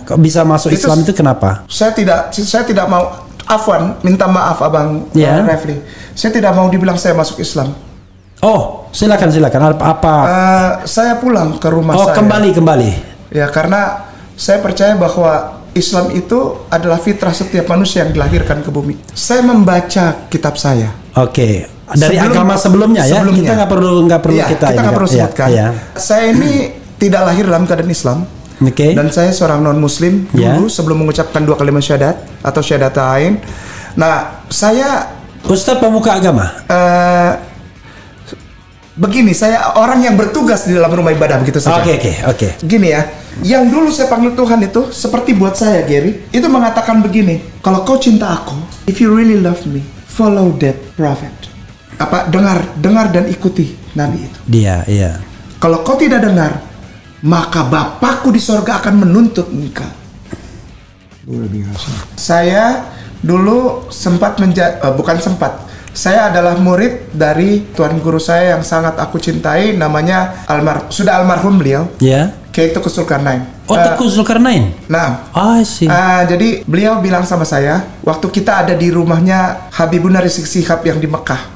Kok bisa masuk Islam itu kenapa? Saya tidak mau. Afwan, minta maaf Abang Refli. Saya tidak mau dibilang saya masuk Islam. Oh, silakan. Apa? Saya pulang ke rumah saya. Oh, kembali. Ya, karena saya percaya bahwa Islam itu adalah fitrah setiap manusia yang dilahirkan ke bumi. Saya membaca kitab saya. Oke. Dari agama sebelumnya ya. Kita nggak perlu ya, kita nggak perlu sebutkan. Ya. Saya ini tidak lahir dalam keadaan Islam. Okay. Dan saya seorang non-muslim dulu sebelum mengucapkan 2 kalimat syahadat atau syahadatain. Nah, saya Ustadz pemuka agama. Begini, saya orang yang bertugas di dalam rumah ibadah begitu saja. Oke. Gini ya, yang dulu saya panggil Tuhan itu seperti buat saya Gary, itu mengatakan begini, kalau kau cinta aku, if you really love me, follow that prophet. Apa? Dengar dan ikuti nabi itu. Dia, iya. Kalau kau tidak dengar, maka Bapakku di sorga akan menuntut engkau. Luar biasa. Saya dulu saya adalah murid dari tuan guru saya yang sangat aku cintai, namanya sudah almarhum beliau. Ya. Kayak Teuku Zulkarnain. Oh, Teuku Zulkarnain. Nah. Sih. Jadi beliau bilang sama saya, waktu kita ada di rumahnya Habibuna Rizik Syihab yang di Mekah.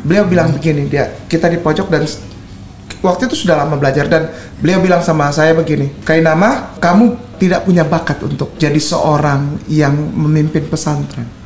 Beliau bilang begini, kita di pojok dan waktu itu sudah lama belajar dan beliau bilang sama saya begini, Kainama, kamu tidak punya bakat untuk jadi seorang yang memimpin pesantren.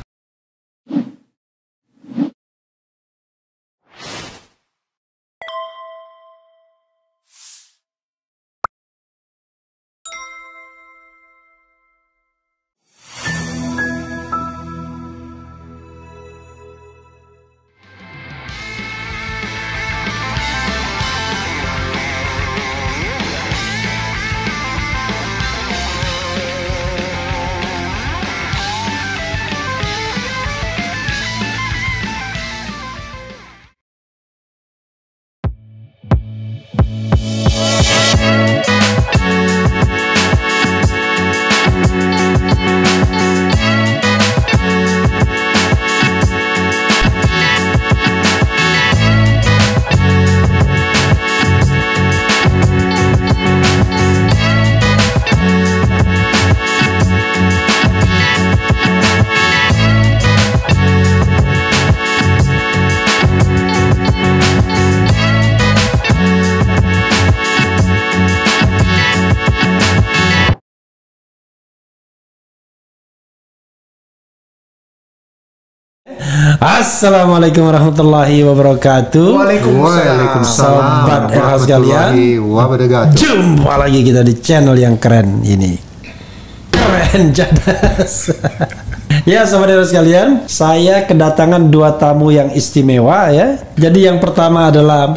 Assalamualaikum warahmatullahi wabarakatuh. Waalaikumsalam. Sobat RH sekalian, jumpa lagi kita di channel yang keren ini. Keren jadas. Ya sobat RH sekalian, saya kedatangan 2 tamu yang istimewa ya. Jadi yang pertama adalah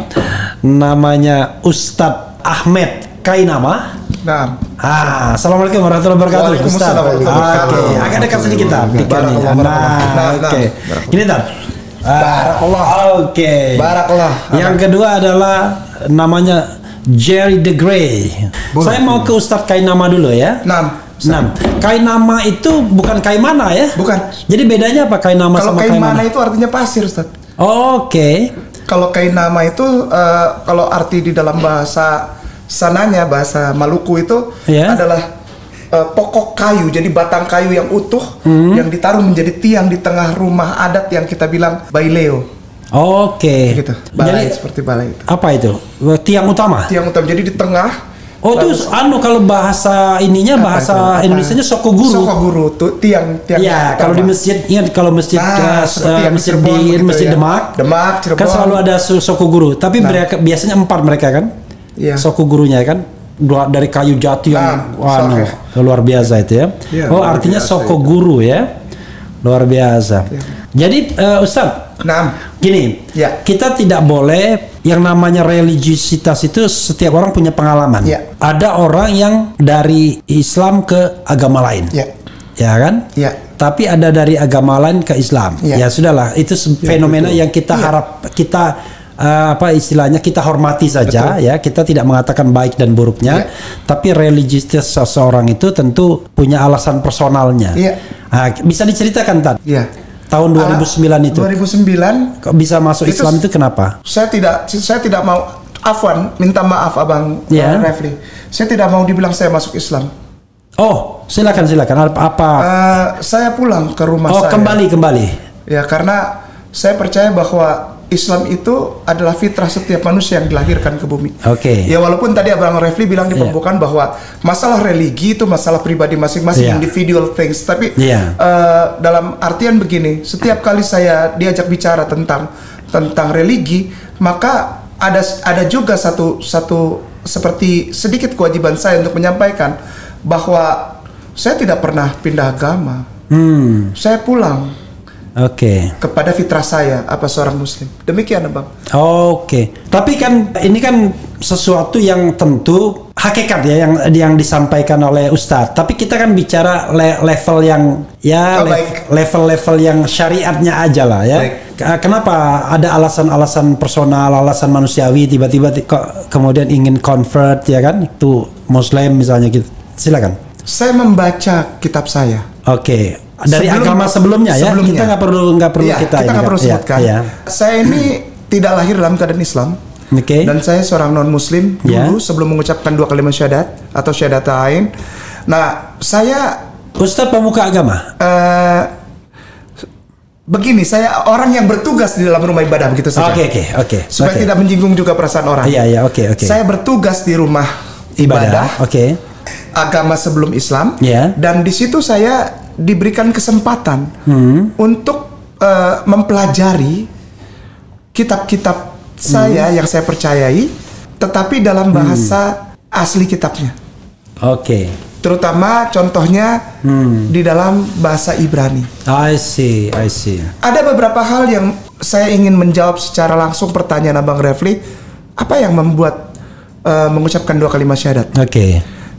namanya Ustadz Ahmed Kainama. Nah. Assalamualaikum warahmatullahi wabarakatuh. Waalaikumsalam warahmatullahi wabarakatuh. Oke, agak dekat sedikit Tar. Oke. Gini Tar. Barakallah. Oke. Barakallah. Yang kedua adalah namanya Jerry the Grey. Saya mau ke Ustadz Kainama dulu ya. Nah, Kainama itu bukan Kaimana ya? Bukan. Jadi bedanya apa Kainama sama Kaimana? Kalau Kaimana itu artinya pasir, Ustaz. Oke. Kalau Kainama itu kalau arti di dalam bahasa sananya, bahasa Maluku itu adalah pokok kayu, jadi batang kayu yang utuh yang ditaruh menjadi tiang di tengah rumah adat yang kita bilang baileo. Oke. Gitu. Balai, jadi, seperti balai itu. Apa itu? Tiang utama? Tiang utama. Jadi di tengah. Oh itu kalau bahasa ininya bahasa Indonesianya sokoguru. Sokoguru tuh tiang. Ya kalau di masjid, ingat kalau masjid masjid Demak, Cirebon, kan selalu ada sokoguru. Tapi biasanya 4 mereka kan. Iya. Sokogurunya kan dari kayu jati yang luar biasa itu ya. Artinya sokoguru ya. Luar biasa. Jadi Ustadz, gini, kita tidak boleh yang namanya religiusitas itu setiap orang punya pengalaman. Ada orang yang dari Islam ke agama lain. Ya kan? Tapi ada dari agama lain ke Islam. Ya sudahlah, itu fenomena yang kita istilahnya kita hormati saja. Ya, kita tidak mengatakan baik dan buruknya, tapi religiusitas seseorang itu tentu punya alasan personalnya. Bisa diceritakan Tan? Tahun 2009 itu. 2009 kok bisa masuk Islam itu kenapa? Saya tidak mau. Afwan, minta maaf Abang Refli. Saya tidak mau dibilang saya masuk Islam. Oh, silakan. Apa? Saya pulang ke rumah saya. Oh, kembali. Ya, karena saya percaya bahwa Islam itu adalah fitrah setiap manusia yang dilahirkan ke bumi. Oke. Ya, walaupun tadi Abang Refli bilang di pembukaan bahwa masalah religi itu masalah pribadi masing-masing, individual things. Tapi dalam artian begini, setiap kali saya diajak bicara tentang religi, maka ada juga satu seperti sedikit kewajiban saya untuk menyampaikan bahwa saya tidak pernah pindah agama. Saya pulang kepada fitrah saya apa seorang muslim. Demikian, Bang. Tapi kan ini kan sesuatu yang tentu hakikat ya yang disampaikan oleh Ustadz. Tapi kita kan bicara level yang level yang syariatnya aja lah ya. Kenapa ada alasan-alasan personal, alasan manusiawi tiba-tiba kok kemudian ingin convert ya kan? Itu muslim misalnya gitu. Silakan. Saya membaca kitab saya. Dari agama sebelumnya ya, kita nggak perlu kita nggak perlu sebutkan. Saya ini tidak lahir dalam keadaan Islam, dan saya seorang non Muslim dulu sebelum mengucapkan 2 kalimat syahadat atau syahadatain. Nah, saya Ustadz pemuka agama. Begini, saya orang yang bertugas di dalam rumah ibadah begitu saja. Supaya tidak menyinggung juga perasaan orang. Saya bertugas di rumah ibadah. Agama sebelum Islam, dan di situ saya diberikan kesempatan untuk mempelajari kitab-kitab saya yang saya percayai, tetapi dalam bahasa asli kitabnya. Terutama contohnya di dalam bahasa Ibrani. I see. Ada beberapa hal yang saya ingin menjawab secara langsung pertanyaan Abang Refli. Apa yang membuat mengucapkan 2 kalimat syahadat?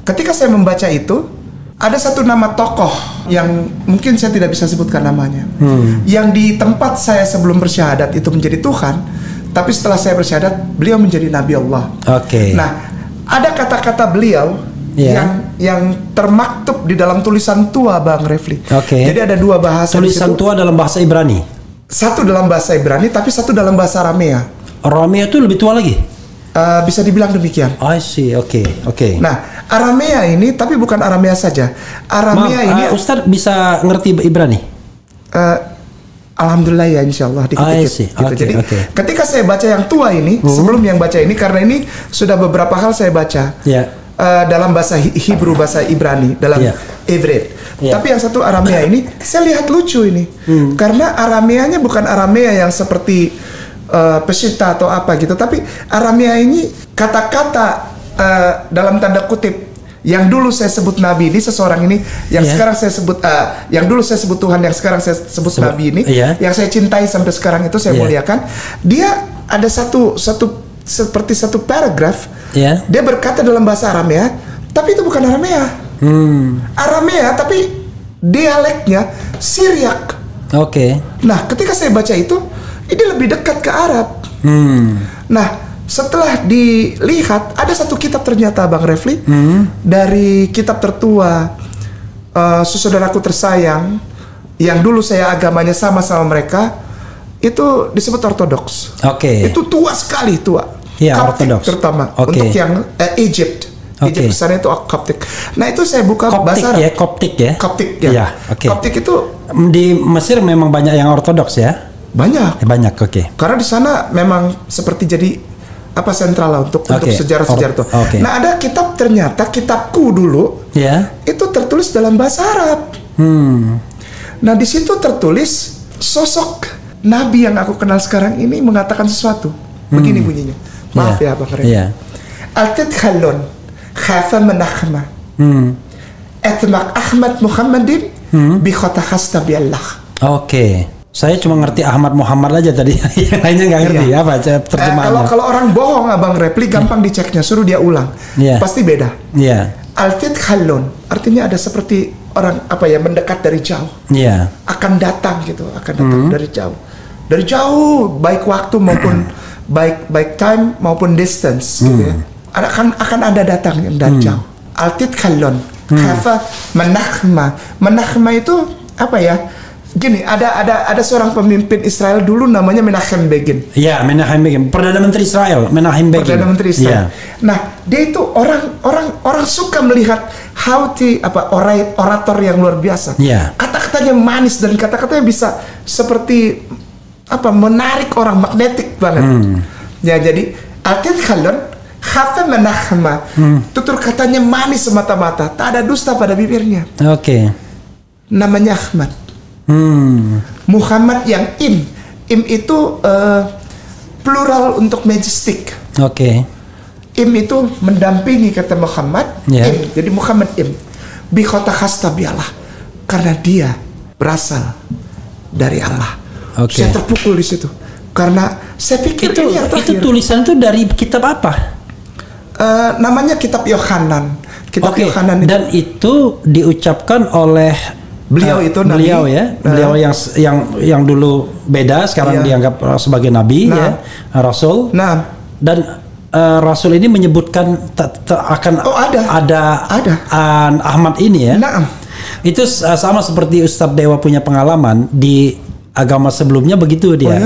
Ketika saya membaca itu, ada satu nama tokoh yang mungkin saya tidak bisa sebutkan namanya, yang di tempat saya sebelum bersyahadat itu menjadi Tuhan, tapi setelah saya bersyahadat beliau menjadi Nabi Allah. Nah, ada kata-kata beliau yang termaktub di dalam tulisan tua, Bang Refli. Jadi ada 2 bahasa. Tulisan tua dalam bahasa Ibrani. Satu dalam bahasa Ibrani, tapi satu dalam bahasa Aramea. Aramea itu lebih tua lagi. Bisa dibilang demikian. I see. Nah, Aramea ini, tapi bukan Aramea saja. Aramea ini. Ustadz bisa ngerti Ibrani? Alhamdulillah ya, insya Allah dikit-dikit. Jadi ketika saya baca yang tua ini, sebelum yang baca ini, karena ini sudah beberapa hal saya baca dalam bahasa Hebrew, bahasa Ibrani, dalam Ivrit. Tapi yang satu Aramea ini, saya lihat lucu ini, karena Arameanya bukan Aramea yang seperti Pesita atau apa gitu, tapi Aramea ini kata-kata dalam tanda kutip yang dulu saya sebut Nabi ini, seseorang ini yang sekarang saya sebut yang dulu saya sebut Tuhan, yang sekarang saya sebut Nabi ini, yang saya cintai sampai sekarang itu saya muliakan. Dia ada seperti satu paragraf, dia berkata dalam bahasa Aramea, tapi itu bukan Aramea. Aramea tapi dialeknya Syriak. Nah, ketika saya baca itu, ini lebih dekat ke Arab. Nah, setelah dilihat, ada satu kitab ternyata, Bang Refli, dari kitab tertua, saudaraku tersayang, yang dulu saya agamanya sama mereka, itu disebut Ortodoks. Itu tua sekali, tua. Ortodoks terutama untuk yang Egypt. Egypt sana itu Koptik. Nah, itu saya buka bahasa Koptik ya. Koptik itu di Mesir memang banyak yang Ortodoks ya. Banyak. Karena di sana memang seperti jadi apa sentral lah untuk sejarah-sejarah itu. Nah, ada kitab, ternyata kitabku dulu itu tertulis dalam bahasa Arab. Nah, di situ tertulis sosok Nabi yang aku kenal sekarang ini mengatakan sesuatu. Begini bunyinya. Maaf ya, Bang Ren. Altit khalon khafa menakhma. Etmak Ahmad Muhammadin bi khata khasta bi Allah. Saya cuma ngerti Ahmad Muhammad aja tadi, yang lainnya nggak ngerti apa terjemahannya. Kalau orang bohong, Abang Refli, gampang diceknya, suruh dia ulang, pasti beda. Altit khalon artinya ada seperti orang mendekat dari jauh, akan datang gitu, akan datang dari jauh, baik waktu maupun baik time maupun distance, gitu ya. Akan ada datang yang dari jauh. Altit khalon, kafa menakhma itu apa ya? Gini, ada seorang pemimpin Israel dulu namanya Menachem Begin. Menachem Begin, Perdana Menteri Israel, Menachem Begin. Nah, dia itu orang suka melihat orator yang luar biasa. Kata-katanya manis dan kata-katanya bisa seperti menarik orang, magnetik banget. Ya, jadi artinya kalian kata menahma, tutur katanya manis semata-mata, tak ada dusta pada bibirnya. Namanya Ahmad. Muhammad yang im itu plural untuk majestic. Im itu mendampingi kata Muhammad. Im, jadi Muhammad im. Bi khota khastabiallah, karena dia berasal dari Allah. Saya terpukul di situ karena saya pikir itu tulisan itu dari kitab apa? Namanya kitab Yohanan. Yohanan itu. Dan itu diucapkan oleh beliau itu nabi. Beliau yang dulu beda, sekarang dianggap sebagai nabi, rasul. Dan rasul ini menyebutkan akan ada Ahmad ini ya. Itu sama seperti Ustadz Dewa punya pengalaman di agama sebelumnya begitu dia.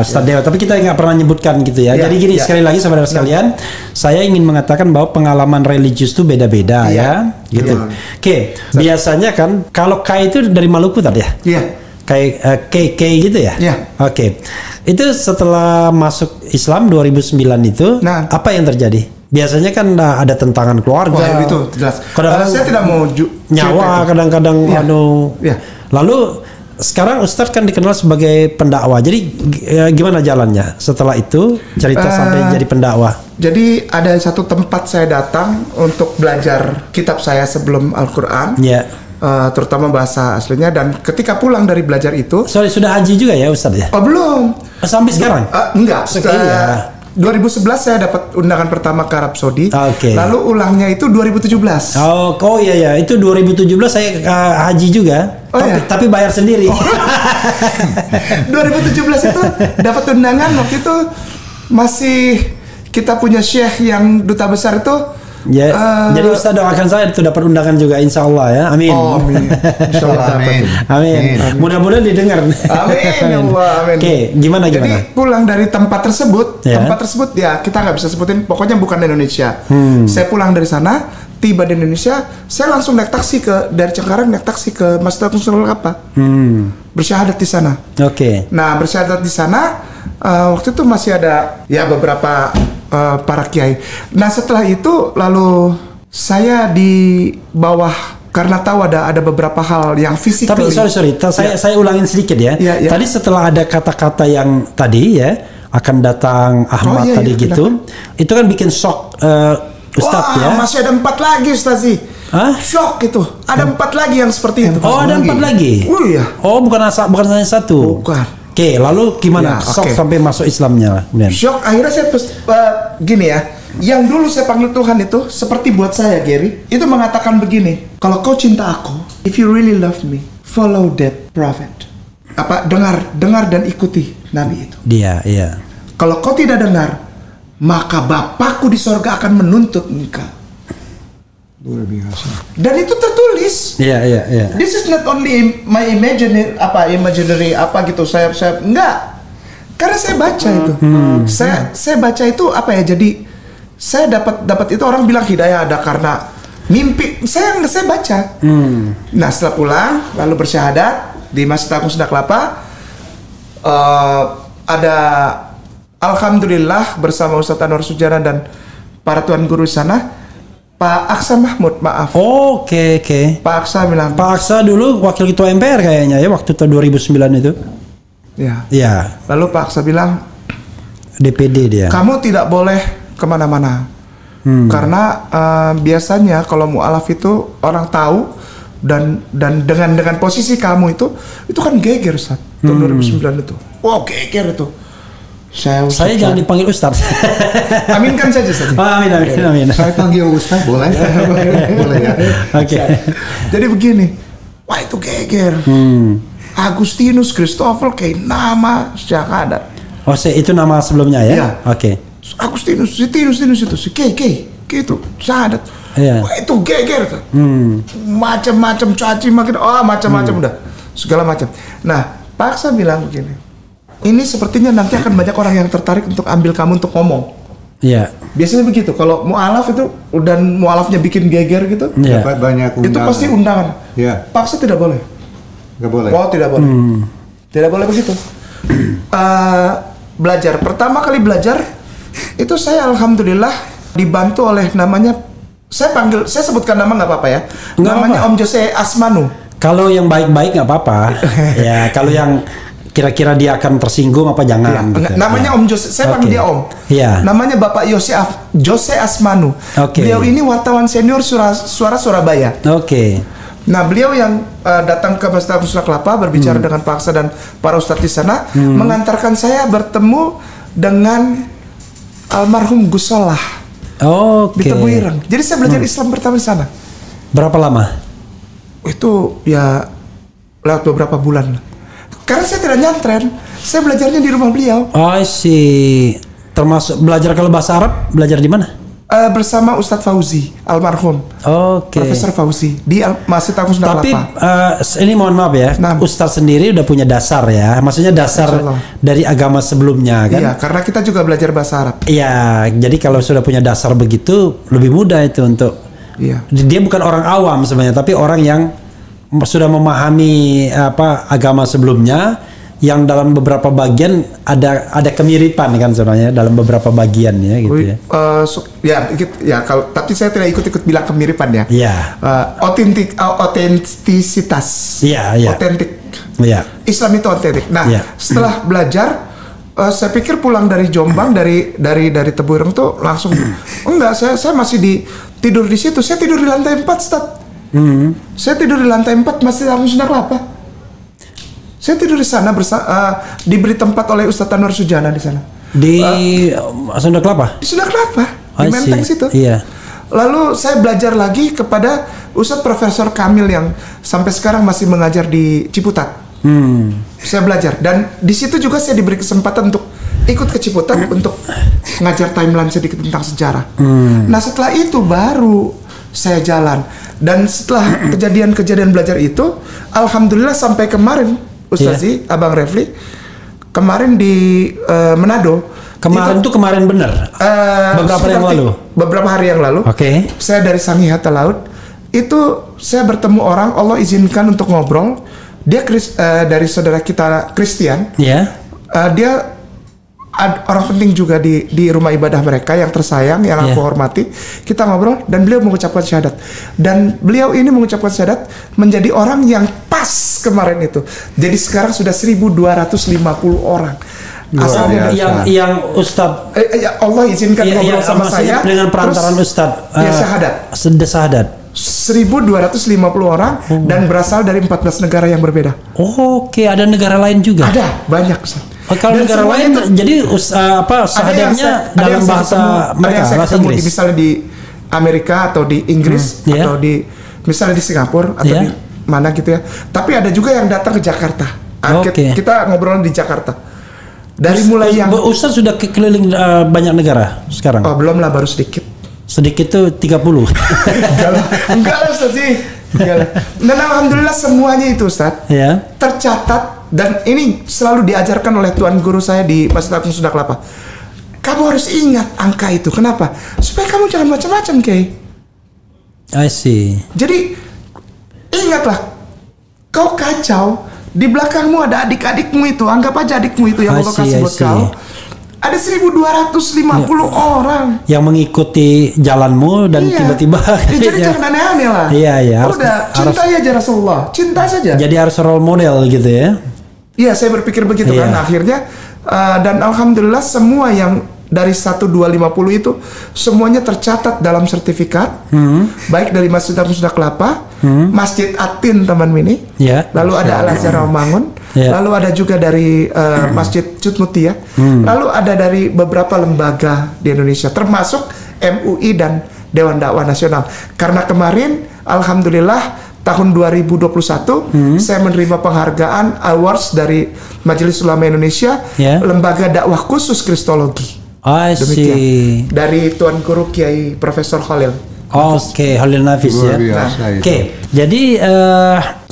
Ustadz Dewa. Tapi kita nggak pernah nyebutkan gitu ya. Jadi gini, sekali lagi saudara sekalian, saya ingin mengatakan bahwa pengalaman religius itu beda-beda ya. Gitu. Biasanya kan kalau K itu dari Maluku tadi ya. K gitu ya. Itu setelah masuk Islam 2009 itu, apa yang terjadi? Biasanya kan ada tentangan keluarga. Itu jelas. Kadang-kadang saya tidak mau nyawa, kadang-kadang lalu sekarang Ustadz kan dikenal sebagai pendakwa. Jadi gimana jalannya setelah itu cerita sampai jadi pendakwa? Jadi ada satu tempat saya datang untuk belajar kitab saya sebelum Al-Quran. Terutama bahasa aslinya, dan ketika pulang dari belajar itu, sudah haji juga ya Ustadz ya? Belum. Sampai sekarang? Enggak. 2011 saya dapat undangan pertama ke Arab Saudi. Lalu ulangnya itu 2017. Itu 2017 saya haji juga. Tapi bayar sendiri. 2017 itu dapat undangan, waktu itu masih kita punya syekh yang duta besar itu. Jadi Ustaz doakan saya itu dapat undangan juga, insya Allah ya, amin. Insya Allah dapat. Amin. Mudah-mudahan didengar. Amin ya Allah, amin. Gimana? Jadi pulang dari tempat tersebut ya kita nggak bisa sebutin, pokoknya bukan Indonesia. Saya pulang dari sana, tiba di Indonesia, saya langsung naik taksi dari Cengkareng, naik taksi ke Masjid Al Apa. Bersyahadat di sana. Nah, bersyahadat di sana waktu itu masih ada beberapa para kiai. Nah, setelah itu lalu saya di bawah karena tahu ada beberapa hal yang fisik. Tapi sorry, saya ulangin sedikit ya. Tadi setelah ada kata-kata yang tadi ya akan datang Ahmad gitu, itu kan bikin shock Ustadz ya. Masih ada 4 lagi Ustadz. Shock itu. Ada 4 lagi yang seperti itu. Ada 4 lagi. Bukan hanya satu. Bukan. Lalu gimana? Shock sampai masuk Islamnya. Shock, akhirnya saya gini ya. Yang dulu saya panggil Tuhan itu seperti buat saya, Gary, itu mengatakan begini, kalau kau cinta aku, if you really love me, follow that prophet. Dengar dan ikuti nabi itu. Iya. Kalau kau tidak dengar, maka Bapakku di sorga akan menuntut engkau. Luar biasa. Dan itu tertulis. Iya. This is not only my imaginary gitu. Saya enggak. Karena saya baca itu. Saya baca itu jadi saya dapat itu, orang bilang hidayah ada karena mimpi. Saya baca. Nah, setelah pulang lalu bersyahadat di Masjid Agung Sunda Kelapa, ada alhamdulillah bersama Ustadz Anwar Sujaran dan para tuan guru di sana. Pak Aksa Mahmud, maaf. Pak Aksa bilang. Pak Aksa dulu wakil ketua MPR kayaknya ya waktu tahun 2009 itu. Iya. Lalu Pak Aksa bilang, DPD dia. Kamu tidak boleh kemana-mana. Karena biasanya kalau mu'alaf itu orang tahu dan dengan posisi kamu itu kan geger Ustaz. Tahun 2009 itu. Geger itu. Saya jangan dipanggil Ustaz. Aminkan saja. Amin. Saya panggil Ustaz boleh? Boleh ya. Jadi begini. Itu geger. Agustinus Christopher kayak nama syahadat. Itu nama sebelumnya ya? Agustinus itu si K gitu syahadat. Itu geger tuh. Macam-macam caci makin macam-macam udah segala macam. Nah, Pak Aksa bilang begini. Ini sepertinya nanti akan banyak orang yang tertarik untuk ambil kamu untuk ngomong. Iya. Biasanya begitu. Kalau mualaf itu dan mualafnya bikin geger gitu, dapat banyak undangan. Itu pasti undangan. Iya. Paksa tidak boleh. Nggak boleh. Oh, tidak boleh. Tidak boleh begitu. Belajar. Pertama kali belajar itu saya alhamdulillah dibantu oleh namanya, saya sebutkan nama nggak apa-apa ya. Namanya Om Jose Asmanu. Kalau yang baik-baik nggak apa-apa. Ya, kalau yang kira-kira dia akan tersinggung apa jangan. Gitu. Namanya Om Jose, saya panggil dia Om. Iya. Namanya Bapak Jose Asmanu. Beliau ini wartawan senior Suara Surabaya. Nah, beliau yang datang ke Masjid Agung Sunda Kelapa berbicara dengan Pak Aksa dan para ustadz di sana, mengantarkan saya bertemu dengan almarhum Gus Solah. Di Tebu Ireng. Jadi saya belajar Islam pertama di sana. Berapa lama? Itu ya lewat beberapa bulan. Karena saya tidak nyantren, saya belajarnya di rumah beliau. I see. Termasuk belajar kalau bahasa Arab, belajar di mana? Bersama Ustadz Fauzi, almarhum. Profesor Fauzi di Masjid Agung Sunda Kelapa. Tapi ini mohon maaf ya, Ustadz sendiri udah punya dasar ya, maksudnya dasar dari agama sebelumnya kan? Iya, karena kita juga belajar bahasa Arab. Iya, jadi kalau sudah punya dasar begitu, lebih mudah itu untuk. Iya. Dia bukan orang awam sebenarnya, tapi orang yang sudah memahami agama sebelumnya, yang dalam beberapa bagian ada kemiripan kan sebenarnya dalam beberapa bagian ya gitu ya. Kalau tapi saya tidak ikut bilang kemiripan ya. Iya. Otentisitas. Iya. Otentik. Iya. Islam itu otentik. Nah, setelah belajar, saya pikir pulang dari Jombang dari Tebu Ireng tuh langsung enggak, saya masih tidur di situ. Saya tidur di lantai 4, Ustaz. Saya tidur di lantai 4 Masjid Agung Sunda Kelapa. Saya tidur di sana diberi tempat oleh Ustadz Anwar Sujana di sana. Di Sunda Kelapa? Di Sunda Kelapa, di Menteng situ. Iya. Lalu saya belajar lagi kepada Ustadz Profesor Kamil yang sampai sekarang masih mengajar di Ciputat. Saya belajar dan di situ juga saya diberi kesempatan untuk ikut ke Ciputat untuk ngajar timeline sedikit tentang sejarah. Nah, setelah itu baru saya jalan. Dan setelah kejadian-kejadian belajar itu, alhamdulillah sampai kemarin, Ustazi, Abang Refli, kemarin di Manado. Kemarin itu kemarin benar? Beberapa hari yang lalu. Saya dari Sangihe Hatta Laut, itu saya bertemu orang, Allah izinkan untuk ngobrol. Dia dari saudara kita Kristen. Dia orang penting juga di rumah ibadah mereka yang tersayang, yang aku hormati. Kita ngobrol dan beliau mengucapkan syahadat. Dan beliau ini mengucapkan syahadat menjadi orang yang pas kemarin itu. Jadi sekarang sudah 1.250 orang. Asalnya yang Ustadz Allah izinkan ngobrol sama saya dengan perantaran Ustadz. Syahadat. 1.250 orang dan berasal dari 14 negara yang berbeda. Ada negara lain juga? Ada, banyak, Ustaz. Kalau negara lain jadi syahadatnya dalam bahasa mereka, bahasa Inggris. Misalnya di Amerika atau di Inggris atau di misalnya di Singapura atau di mana gitu ya. Tapi ada juga yang datang ke Jakarta. Kita ngobrol di Jakarta. Dari mulai yang Ustaz sudah keliling banyak negara sekarang. Belum lah, baru sedikit. Sedikit tuh 30. Enggak lah Ustaz sih. Dan alhamdulillah semuanya itu Ustaz tercatat. Dan ini selalu diajarkan oleh Tuan Guru saya di Masjid Agung Sunda Kelapa. Kamu harus ingat angka itu. Kenapa? Supaya kamu jangan macam-macam, Kiai. I see. Jadi ingatlah, kau kacau, di belakangmu ada adik-adikmu itu. Anggap aja adikmu itu yang Allah kasih buat kau. Ada 1.250 orang yang mengikuti jalanmu dan tiba-tiba jadi jangan aneh-aneh lah. Udah cintai aja Rasulullah, cinta saja. Jadi harus role model gitu ya. Iya, saya berpikir begitu kan akhirnya dan alhamdulillah semua yang dari 1.250 itu semuanya tercatat dalam sertifikat, baik dari Masjid Agung Sunda Kelapa, Masjid Atin Taman Mini, lalu ada Al Azhar Rawamangun, lalu ada juga dari Masjid Cut Mutia, lalu ada dari beberapa lembaga di Indonesia termasuk MUI dan Dewan Dakwah Nasional. Karena kemarin alhamdulillah tahun 2021 saya menerima penghargaan awards dari Majelis Ulama Indonesia, lembaga dakwah khusus Kristologi. Demikian. Dari Tuan Guru Kiai Profesor Khalil. Khalil Nafis ya. Jadi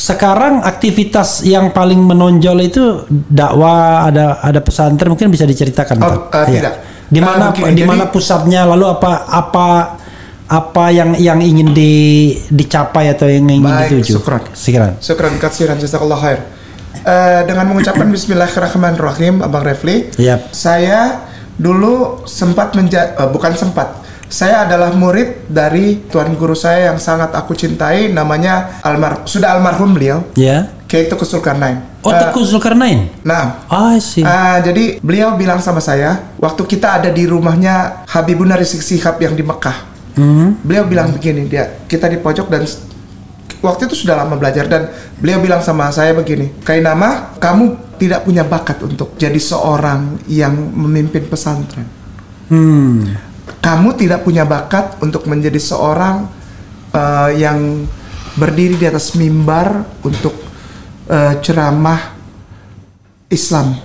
sekarang aktivitas yang paling menonjol itu dakwah, ada pesantren, mungkin bisa diceritakan? Tidak. Di mana pusatnya, lalu apa yang ingin dicapai atau yang ingin dituju? Syukran katsiran, jazakallah khair. Dengan mengucapkan Bismillahirrahmanirrahim, Abang Refli, saya dulu saya adalah murid dari tuan guru saya yang sangat aku cintai, namanya sudah almarhum beliau. Kiai Teuku Zulkarnain. Teuku Zulkarnain. Nah, sih. Jadi beliau bilang sama saya, waktu kita ada di rumahnya Habibuna Rizik Syihab yang di Mekah. Beliau bilang begini, kita di pojok dan waktu itu sudah lama belajar, dan beliau bilang sama saya begini, Kainama, kamu tidak punya bakat untuk jadi seorang yang memimpin pesantren. Kamu tidak punya bakat untuk menjadi seorang yang berdiri di atas mimbar untuk ceramah Islam.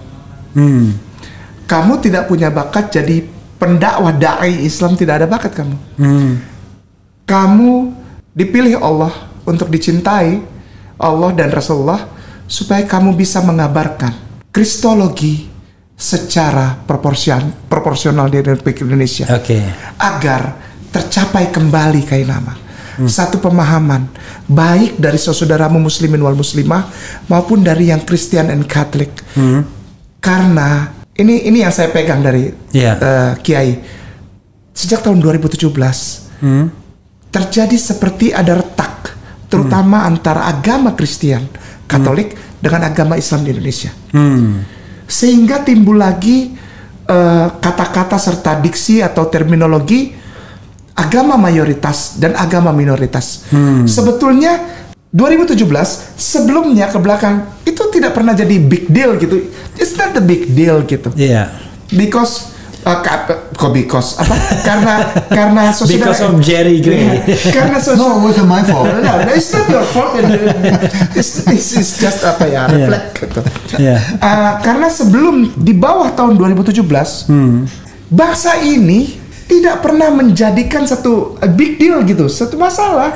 Kamu tidak punya bakat jadi pendakwah dai Islam, tidak ada bakat kamu. Kamu dipilih Allah untuk dicintai Allah dan Rasulullah supaya kamu bisa mengabarkan kristologi secara proporsional di Republik Indonesia, agar tercapai kembali Kainama satu pemahaman baik dari saudaramu muslimin wal muslimah maupun dari yang Kristen and Catholic. Karena ini yang saya pegang dari Kiai sejak tahun 2017 terjadi seperti ada retak, terutama antara agama Kristen Katolik dengan agama Islam di Indonesia. Sehingga timbul lagi kata-kata serta diksi atau terminologi agama mayoritas dan agama minoritas. Sebetulnya 2017 sebelumnya ke belakang itu tidak pernah jadi big deal gitu. It's not a big deal gitu. Because karena because of Jerry Gray. Karena no, it wasn't my fault. No, it's not your fault. It's just reflect gitu. Karena sebelum di bawah tahun 2017, bangsa ini tidak pernah menjadikan satu big deal gitu, satu masalah.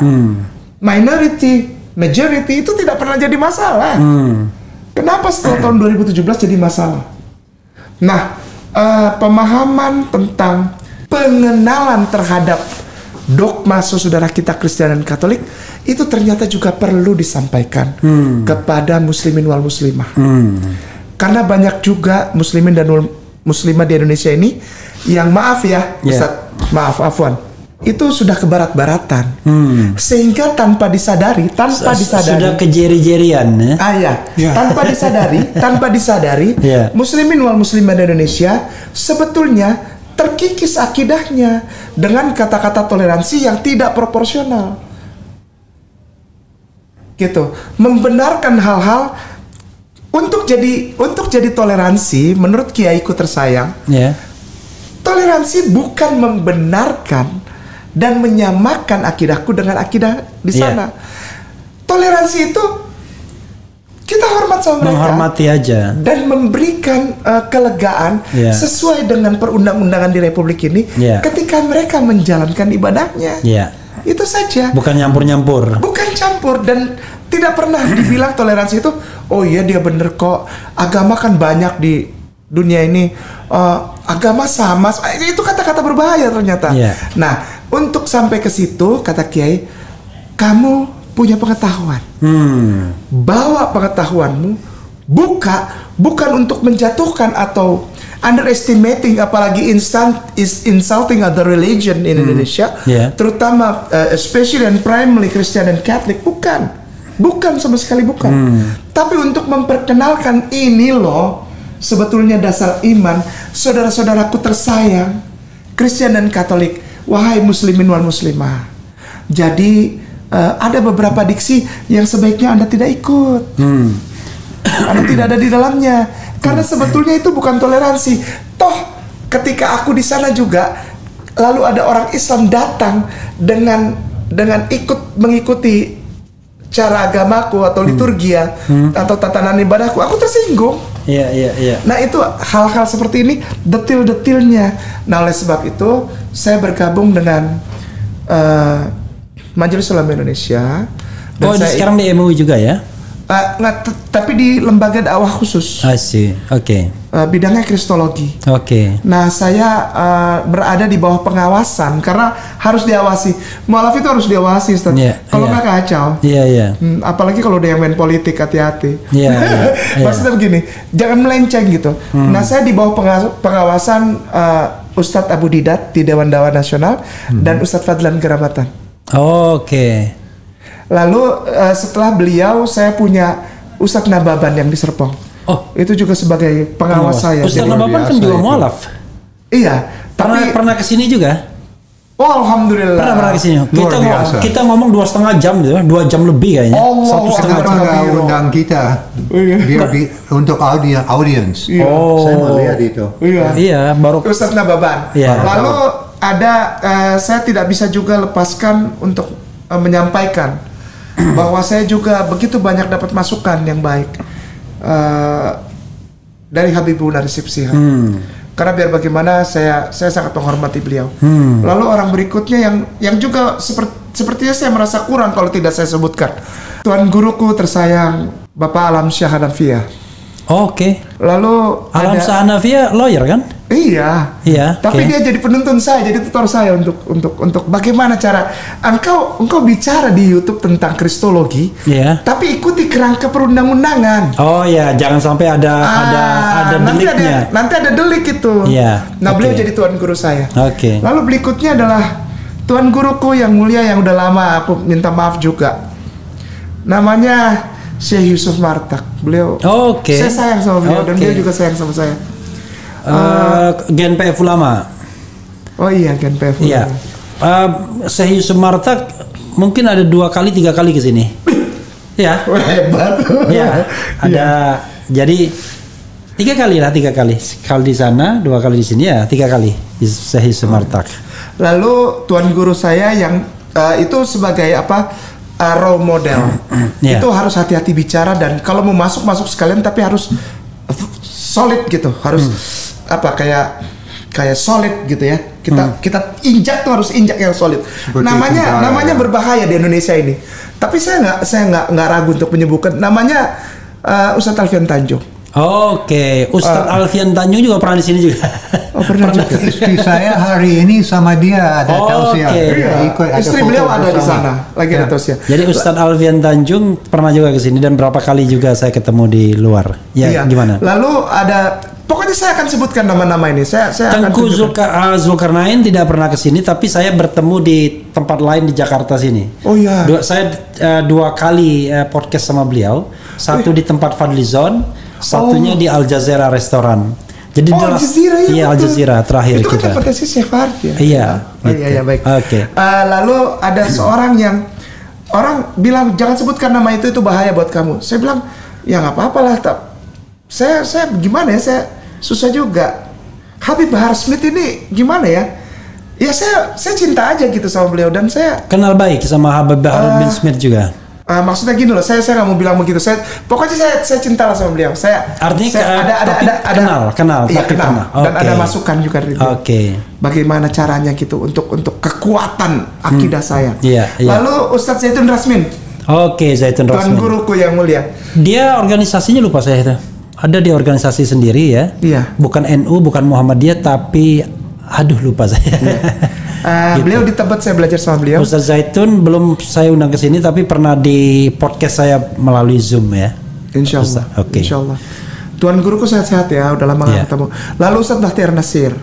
Minority, majority itu tidak pernah jadi masalah. Kenapa setelah tahun 2017 jadi masalah? Nah, pemahaman tentang pengenalan terhadap dogma saudara kita Kristen dan Katolik itu ternyata juga perlu disampaikan kepada muslimin wal muslimah. Karena banyak juga muslimin dan muslimah di Indonesia ini yang afwan, itu sudah kebarat-baratan, sehingga tanpa disadari sudah kejeri-jerian tanpa disadari muslimin wal muslimah di Indonesia sebetulnya terkikis akidahnya dengan kata-kata toleransi yang tidak proporsional gitu, membenarkan hal-hal untuk jadi toleransi. Menurut kiaiku tersayang, toleransi bukan membenarkan dan menyamakan akidahku dengan akidah di sana. Toleransi itu kita hormat sama mereka, menghormati aja dan memberikan kelegaan sesuai dengan perundang-undangan di Republik ini ketika mereka menjalankan ibadahnya. Itu saja. Bukan nyampur-nyampur. Bukan campur, dan tidak pernah dibilang toleransi itu, oh iya dia bener kok, agama kan banyak di dunia ini, agama sama. Itu kata-kata berbahaya ternyata. Nah, untuk sampai ke situ, kata Kiai, kamu punya pengetahuan. Bawa pengetahuanmu, bukan untuk menjatuhkan atau underestimating, apalagi insulting other religion in Indonesia, terutama especially and primarily Christian and Catholic. Bukan sama sekali bukan. Tapi untuk memperkenalkan ini loh, sebetulnya dasar iman saudara-saudaraku tersayang Kristen dan Katolik. Wahai muslimin wal muslimah, jadi ada beberapa diksi yang sebaiknya Anda tidak ikut. Anda tidak ada di dalamnya, karena sebetulnya itu bukan toleransi. Toh ketika aku di sana juga, lalu ada orang Islam datang dengan mengikuti cara agamaku atau liturgia atau tatanan ibadahku, aku tersinggung. Nah, itu hal-hal seperti ini, detil-detilnya. Nah, oleh sebab itu saya bergabung dengan Majelis Ulama Indonesia. Dan sekarang di MUI juga ya? Tapi di lembaga dakwah khusus. I see. Oke. Bidangnya kristologi. Oke. Nah, saya berada di bawah pengawasan karena harus diawasi. Mualaf itu harus diawasi, Ustaz. Kalau nggak kacau. Iya. Apalagi kalau dia main politik, hati-hati. Iya. Maksudnya begini, jangan melenceng gitu. Nah, saya di bawah pengawasan Ustadz Abu Didat di Dewan Dakwah Nasional dan Ustadz Fadlan Geramatan. Oke. Lalu setelah beliau, saya punya Ustadz Nababan yang di Serpong. Oh, itu juga sebagai pengawas saya. Ustadz Nababan kan juga mualaf. Iya. Pernah kesini juga? Oh, alhamdulillah. Pernah kesini. Kita ngomong 2,5 jam, 2 jam lebih kayaknya. 1,5 jam. Dia undang kita. Dia untuk audiens. Saya melihat itu. Iya, baru Ustadz Nababan. Lalu ada saya tidak bisa juga lepaskan untuk menyampaikan bahwa saya juga begitu banyak dapat masukan yang baik dari Habibur Narisib Shihab. Karena biar bagaimana saya sangat menghormati beliau. Lalu orang berikutnya yang juga sepertinya saya merasa kurang kalau tidak saya sebutkan. Tuan guruku tersayang Bapak Alam Syah Hanafiah. Oke. Lalu Alam Syah Hanafiah lawyer kan? Iya. Tapi dia jadi penuntun saya, jadi tutor saya untuk bagaimana cara engkau bicara di YouTube tentang kristologi, tapi ikuti kerangka perundang-undangan. Oh ya, jangan sampai ada deliknya. Nanti ada delik itu. Nah, beliau jadi tuan guru saya. Lalu berikutnya adalah tuan guruku yang mulia yang udah lama, aku minta maaf juga. Namanya Syekh Yusuf Martak. Beliau. Saya sayang sama beliau dan beliau juga sayang sama saya. GNPF Ulama. Oh iya, GNPF Ulama. Iya. Syekh Yusuf Martak mungkin ada 2-3 kali ke sini. Ya. Hebat. Ya. Ada jadi 3 kali. Sekali di sana, 2 kali di sini ya, 3 kali Syekh Yusuf Martak. Lalu tuan guru saya yang itu sebagai role model. Itu harus hati-hati bicara dan kalau mau masuk sekalian tapi harus solid gitu. Harus kayak solid gitu ya. Kita injak tuh harus injak yang solid. Namanya berbahaya di Indonesia ini. Tapi saya nggak ragu untuk menyebutkan namanya Ustadz Alfian Tanjung. Ustadz Alfian Tanjung juga pernah di sini juga. Pernah juga. Istri saya hari ini sama dia ada tausiah. Istri beliau ada di sana, lagi ada tausiah. Jadi Ustadz Alfian Tanjung pernah juga ke sini dan berapa kali juga saya ketemu di luar. Gimana? Lalu ada, pokoknya saya akan sebutkan nama-nama ini. Tengku Zulkarnain tidak pernah ke sini, tapi saya bertemu di tempat lain di Jakarta sini. Oh iya. Saya 2 kali podcast sama beliau. Satu di tempat Fadlizon, satunya di Al Jazeera restoran. Jadi Al Jazeera ya. Iya, Al Jazeera terakhir itu kita. Itu kan tempatnya si Syekh Fard ya. Iya. Iya, baik. Lalu ada seorang yang orang bilang jangan sebutkan nama itu bahaya buat kamu. Saya bilang ya nggak apa-apa lah. Saya gimana ya, saya susah juga. Habib Bahar Smith ini gimana ya? Ya saya cinta aja gitu sama beliau dan saya kenal baik sama Habib Bahar bin Smith juga. Maksudnya gini loh, saya nggak mau bilang begitu. Pokoknya saya cinta lah sama beliau. Artinya kenal. Iya, kenal. Dan ada masukan juga dari beliau. Bagaimana caranya gitu untuk kekuatan akidah saya. Lalu Ustadz Zaitun Rasmin. Zaitun Rasmin. Tuan guruku yang mulia. Dia organisasinya lupa saya itu. Ada di organisasi sendiri ya. Iya. Bukan NU, bukan Muhammadiyah, tapi lupa saya. Gitu. Beliau di Tebet saya belajar sama beliau. Ustadz Zaitun belum saya undang ke sini tapi pernah di podcast saya melalui Zoom ya. Insya Allah. Insya Allah. Tuan guruku sehat-sehat ya, udah lama nggak ketemu. Lalu Ustadz Bahtiar Nasir.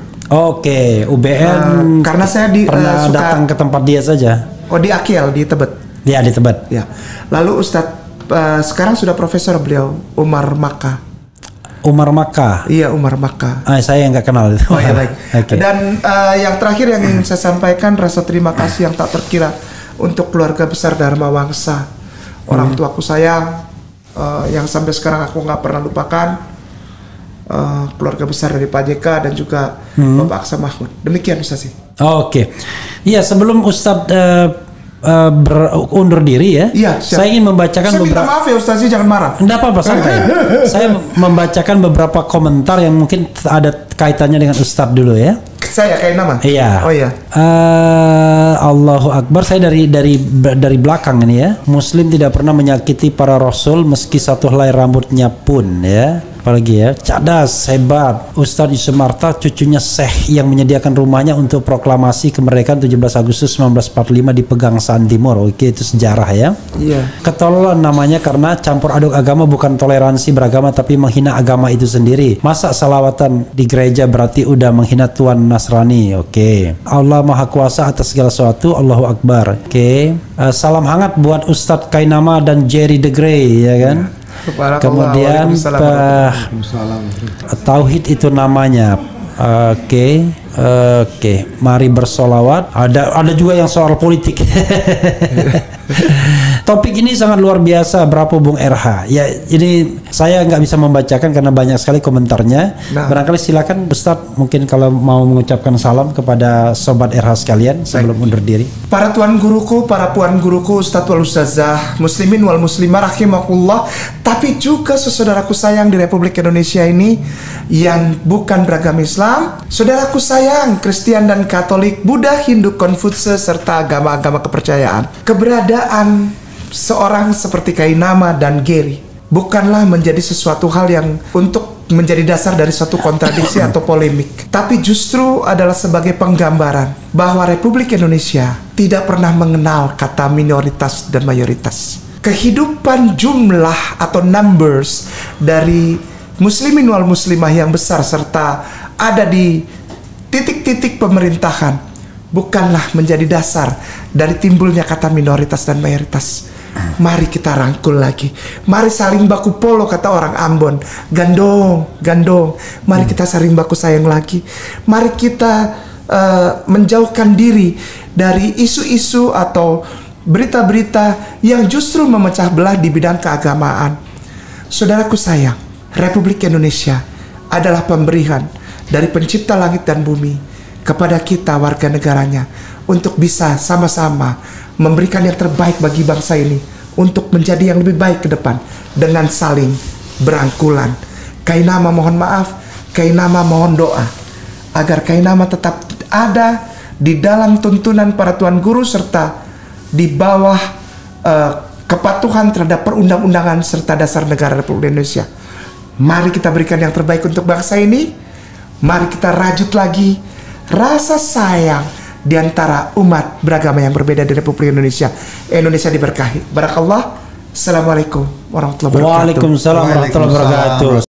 UBN. Karena saya pernah datang ke tempat dia saja. Di Akyel di Tebet. Ya di Tebet. Ya. Lalu Ustadz sekarang sudah profesor beliau Umar Makkah. Iya, Umar Makkah. Saya yang nggak kenal itu. Oh ya, baik. Dan yang terakhir yang ingin saya sampaikan rasa terima kasih yang tak terkira untuk keluarga besar Dharma Wangsa. Orang tuaku sayang yang sampai sekarang aku nggak pernah lupakan. Keluarga besar dari Pak JK dan juga Bapak Aksa Mahmud. Demikian Ustaz. Iya, sebelum Ustadz berundur diri ya. Iya, saya ingin membacakan beberapa. Minta maaf ya Ustaz, jangan marah. Enggak apa-apa, santai. Saya membacakan beberapa komentar yang mungkin ada kaitannya dengan Ustadz dulu ya. Saya kayak nama. Iya. Oh iya. Allahu Akbar. Saya dari belakang ini ya. Muslim tidak pernah menyakiti para rasul meski satu helai rambutnya pun ya. Apalagi ya, cerdas, hebat. Ustadz Yusuf Marta, cucunya Syekh yang menyediakan rumahnya untuk proklamasi kemerdekaan 17 Agustus 1945 di Pegangsaan Timur. Oke, itu sejarah ya. Iya. Ketololan namanya karena campur aduk agama, bukan toleransi beragama tapi menghina agama itu sendiri. Masa salawatan di gereja berarti udah menghina Tuhan Nasrani. Oke. Allah Maha Kuasa atas segala sesuatu. Allahu Akbar. Oke. Salam hangat buat Ustadz Kainama dan Jerry the Grey ya kan. Kemudian tauhid itu namanya. Oke. Mari bersolawat. Ada juga yang soal politik. Topik ini sangat luar biasa, berapa Bung RH? Ya, ini saya nggak bisa membacakan karena banyak sekali komentarnya. Barangkali silakan Ustadz, mungkin kalau mau mengucapkan salam kepada sobat RH sekalian sebelum undur diri. Para tuan guruku, para puan guruku, Ustadz wal Ustazah, muslimin wal muslimah rahimakumullah, tapi juga saudaraku sayang di Republik Indonesia ini yang bukan beragama Islam, saudaraku sayang Kristen dan Katolik, Buddha, Hindu, Konfutse serta agama-agama kepercayaan. Keberadaan seorang seperti Kainama dan Gary bukanlah menjadi sesuatu hal yang untuk menjadi dasar dari suatu kontradiksi atau polemik, tapi justru adalah sebagai penggambaran bahwa Republik Indonesia tidak pernah mengenal kata minoritas dan mayoritas. Kehidupan jumlah atau numbers dari muslimin wal muslimah yang besar serta ada di titik-titik pemerintahan bukanlah menjadi dasar dari timbulnya kata minoritas dan mayoritas. Mari kita rangkul lagi. Mari saling baku polo kata orang Ambon. Gandong. Mari kita saling baku sayang lagi. Mari kita menjauhkan diri dari isu-isu atau berita-berita yang justru memecah belah di bidang keagamaan. Saudaraku sayang, Republik Indonesia adalah pemberian dari pencipta langit dan bumi kepada kita warga negaranya untuk bisa sama-sama memberikan yang terbaik bagi bangsa ini untuk menjadi yang lebih baik ke depan dengan saling berangkulan. Kainama mohon maaf, Kainama mohon doa agar Kainama tetap ada di dalam tuntunan para tuan guru serta di bawah kepatuhan terhadap perundang-undangan serta dasar negara Republik Indonesia. Mari kita berikan yang terbaik untuk bangsa ini. Mari kita rajut lagi rasa sayang di antara umat beragama yang berbeda di Republik Indonesia. Indonesia diberkahi. Barakallah. Assalamualaikum warahmatullahi wabarakatuh. Waalaikumsalam warahmatullahi wabarakatuh.